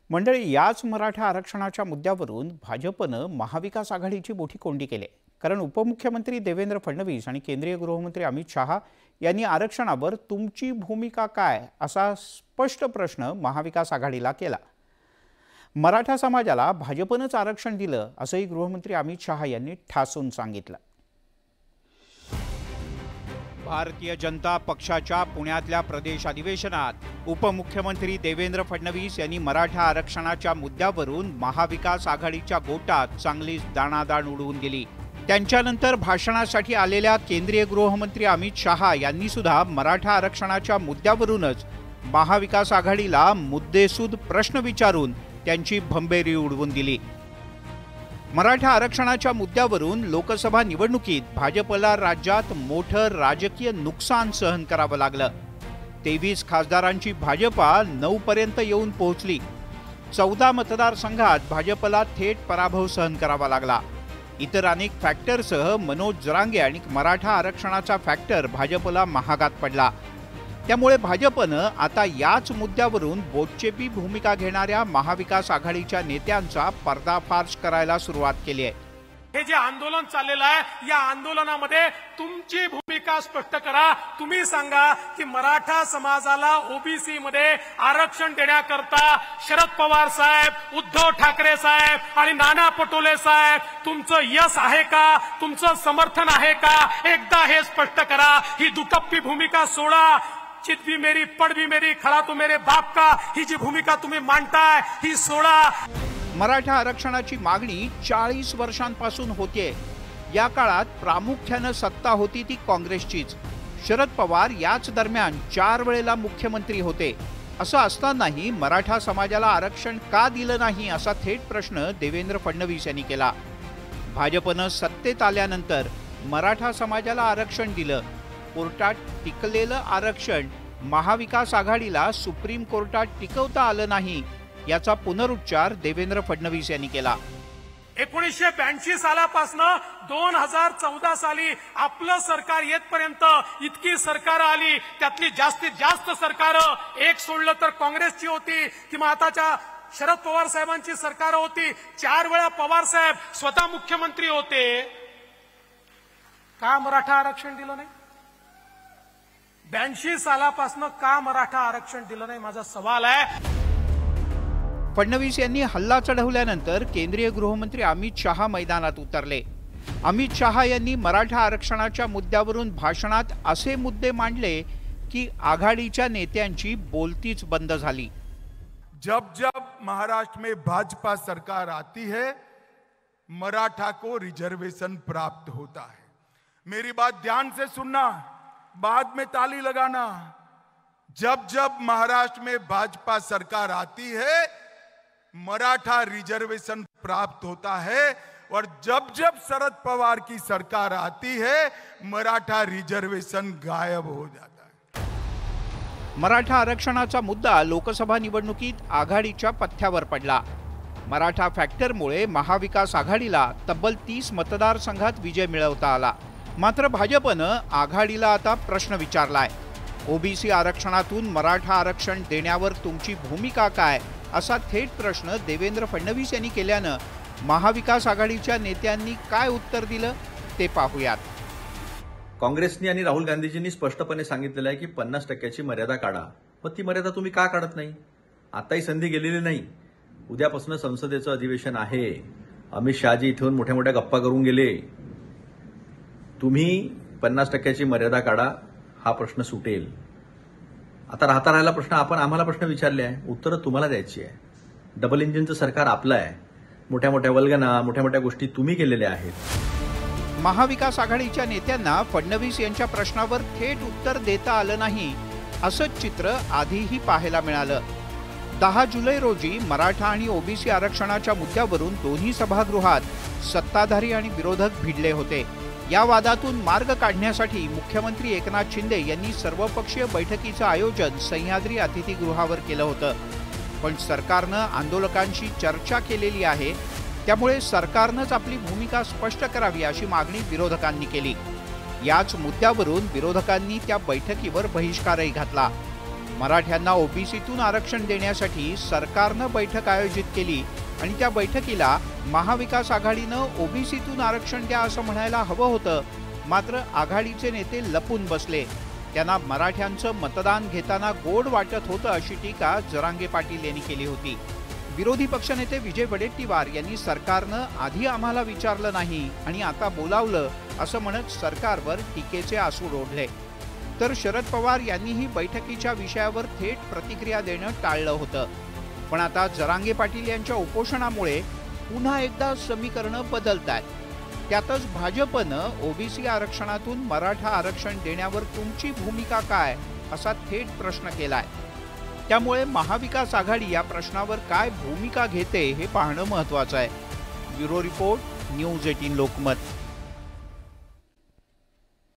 मंडळी, याच मराठा आरक्षणाच्या मुद्द्यावरून भाजपनं महाविकास आघाडीची मोठी कोंडी केली। कारण उपमुख्यमंत्री देवेंद्र फडणवीस आणि केंद्रीय गृहमंत्री अमित शहा यांनी आरक्षणावर तुमची भूमिका काय असा स्पष्ट प्रश्न महाविकास आघाडीला केला। मराठा समाजाला भाजपनंच आरक्षण दिलं असंही गृहमंत्री अमित शहा यांनी ठासून सांगितलं। भारतीय जनता पक्षाच्या पुण्यातल्या प्रदेश अधिवेशनात उपमुख्यमंत्री देवेंद्र फडणवीस यांनी मराठा आरक्षणाच्या मुद्द्यावरून महाविकास आघाडीच्या गोटात चांगलीच दाणादाण उडवून दिली। त्यांच्यानंतर भाषणासाठी आलेल्या केंद्रीय गृहमंत्री अमित शहा यांनी सुद्धा मराठा आरक्षणाच्या मुद्द्यावरूनच महाविकास आघाडीला मुद्देसूद प्रश्न विचारून त्यांची भंबेरी उडवून दिली। मराठा आरक्षणाच्या मुद्द्यावरून लोकसभा निवडणुकीत भाजपला राज्यात मोठं राजकीय नुकसान सहन करावं लागलं। 23 खासदारांची भाजपा 9 पर्यंत येऊन पोहोचली। 14 मतदारसंघात भाजपला थेट पराभव सहन करावा लागला। इतर अनेक फॅक्टरसह मनोज जरांगे आणि मराठा आरक्षणाचा फॅक्टर भाजपला महागात पडला। त्यामुळे भाजपनं आता याच मुद्द्यावरून बोटचेपी भूमिका घेणाऱ्या महाविकास आघाडीच्या नेत्यांचा पर्दाफाश करायला सुरुवात केली आहे। हे जे आंदोलन चाललेलं आहे, या आंदोलनामध्ये तुमची भूमिका स्पष्ट करा। तुम्ही सांगा की मराठा समाजाला ओबीसी मध्ये आरक्षण देण्याकरता शरद पवार साहेब, उद्धव ठाकरे साहेब आणि नाना पटोले साहेब तुमचं यश आहे का, तुमचं समर्थन आहे का? एकदा हे स्पष्ट करा। ही दुटप्पी भूमिका सोडा। चित भी मेरी पड़ भी मेरी, खड़ा तो मेरे बाप का, ही जी भूमिका तुम्ही मांडताय ही सोडा। मराठा आरक्षणाची मागणी 40 वर्षांपासून होते। या काळात प्रामुख्याने सत्ता होती ती काँग्रेसचीच। शरद पवार याच दरम्यान 4 वेळेला मुख्यमंत्री होते। असं असतानाही मराठा समाजाला आरक्षण का दिलं नाही असा थेट प्रश्न देवेंद्र फडणवीस यांनी केला। भाजपनं सत्तेत आल्यानंतर मराठा समाजाला आरक्षण दिलं। कोर्टात टिकलेलं आरक्षण महाविकास आघाडीला सुप्रीम कोर्टात टिकवता आलं नाही याचा पुनरुच्चार देवेंद्र फडणवीस यांनी केला। 1982 सालापासून 2014 साली आपलं सरकार येतपर्यंत इतकी सरकार आली, त्यातली जास्तीत जास्त सरकार एक सोडलं तर काँग्रेसची होती किंवा आताच्या शरद पवार साहेबांची सरकार होती। 4 वेळा पवार साहेब स्वतः मुख्यमंत्री होते। का मराठा आरक्षण दिलं नाही? 82 सालापासून का मराठा आरक्षण दिलं नाही, माझा सवाल आहे। फडणवीस यांनी हल्ला चढवल्यानंतर केंद्रीय गृहमंत्री अमित शहा मैदानात उतरले। अमित शहा यांनी मराठा आरक्षणाच्या मुद्द्यावरून भाषणात असे मुद्दे मांडले की आघाडीच्या नेत्यांची बोलतीच बंद झाली। जब जब महाराष्ट्र में भाजपा सरकार आती है, मराठा को रिजर्वेशन प्राप्त होता है। मेरी बात ध्यान से सुनना, बाद में ताली लगाना। जब जब महाराष्ट्र में भाजपा सरकार आती है, मराठा रिजर्वेशन प्राप्त होता है, और जब जब शरद पवार की सरकार आती है, मराठा रिजर्वेशन गायब हो जाता है। मराठा आरक्षणाचा मुद्दा लोकसभा निवडणुकीत आघाडीच्या पथ्यावर पडला। मराठा फॅक्टरमुळे महाविकास आघाडीला तब्बल 30 मतदारसंघात विजय मिळवता आला। मात्र भाजपनं आघाडीला आता प्रश्न विचारलाय। ओबीसी आरक्षणातून मराठा आरक्षण देण्यावर तुमची भूमिका काय असा थेट प्रश्न देवेंद्र फडणवीस यांनी केल्यानं महाविकास आघाडीच्या नेत्यांनी काय उत्तर दिलं ते पाहूयात। काँग्रेसनी आणि राहुल गांधीजींनी स्पष्टपणे सांगितलेलं आहे की 50% मर्यादा काढा। पण ती मर्यादा तुम्ही का काढत नाही? आताही संधी गेलेली नाही। उद्यापासून संसदेचं अधिवेशन आहे। अमित शहाजी इथून मोठ्या मोठ्या गप्पा करून गेले। तुम्ही 50% मर्यादा काढा, हा प्रश्न सुटेल। आता राहिला प्रश्न, आपण आम्हाला प्रश्न विचारले आहे, उत्तरं तुम्हाला द्यायची आहे। डबल इंजिनचं सरकार आपलं आहे। मोठ्या मोठ्या वल्गना, मोठ्या मोठ्या गोष्टी तुम्ही केलेल्या आहेत। महाविकास आघाडीच्या नेत्यांना फडणवीस यांच्या प्रश्नावर थेट उत्तर देता आलं नाही असंच चित्र आधीही पाहायला मिळालं। 10 जुलै रोजी मराठा आणि ओबीसी आरक्षणाच्या मुद्द्यावरून दोन्ही सभागृहात सत्ताधारी आणि विरोधक भिडले होते। या वादातून मार्ग काढण्यासाठी मुख्यमंत्री एकनाथ शिंदे यांनी सर्वपक्षीय बैठकीचं आयोजन सह्याद्री अतिथीगृहावर केलं होतं। पण सरकारनं आंदोलकांशी चर्चा केलेली आहे, त्यामुळे सरकारनंच आपली भूमिका स्पष्ट करावी अशी मागणी विरोधकांनी केली। याच मुद्द्यावरून विरोधकांनी त्या बैठकीवर बहिष्कारही घातला। मराठ्यांना ओबीसीतून आरक्षण देण्यासाठी सरकारनं बैठक आयोजित केली आणि त्या बैठकीला महाविकास आघाडीनं ओबीसीतून आरक्षण द्या असं म्हणायला हवं होतं, मात्र आघाडीचे नेते लपून बसले. त्यांना मराठ्यांचं मतदान घेताना गोड वाटत होतं अशी टीका जरांगे पाटील यांनी केली होती. विरोधी पक्षनेते विजय वडेट्टीवार यांनी सरकारनं आधी आम्हाला विचारलं नाही आणि आता बोलावलं असं म्हणत सरकारवर टीकेचे आसूड ओढले. तर शरद पवार यांनीही बैठकीच्या विषयावर थेट प्रतिक्रिया देणं टाळलं होतं. पण आता जरांगे पाटील यांच्या उपोषणामुळे पुन्हा एकदा समीकरणं बदलतायत. त्यातच भाजपनं ओबीसी आरक्षणातून मराठा आरक्षण देण्यावर तुमची भूमिका काय असा थेट प्रश्न केलाय. त्यामुळे महाविकास आघाडी या प्रश्नावर काय भूमिका घेते हे पाहणं महत्त्वाचं आहे. Bureau report, news 18 Lokmat.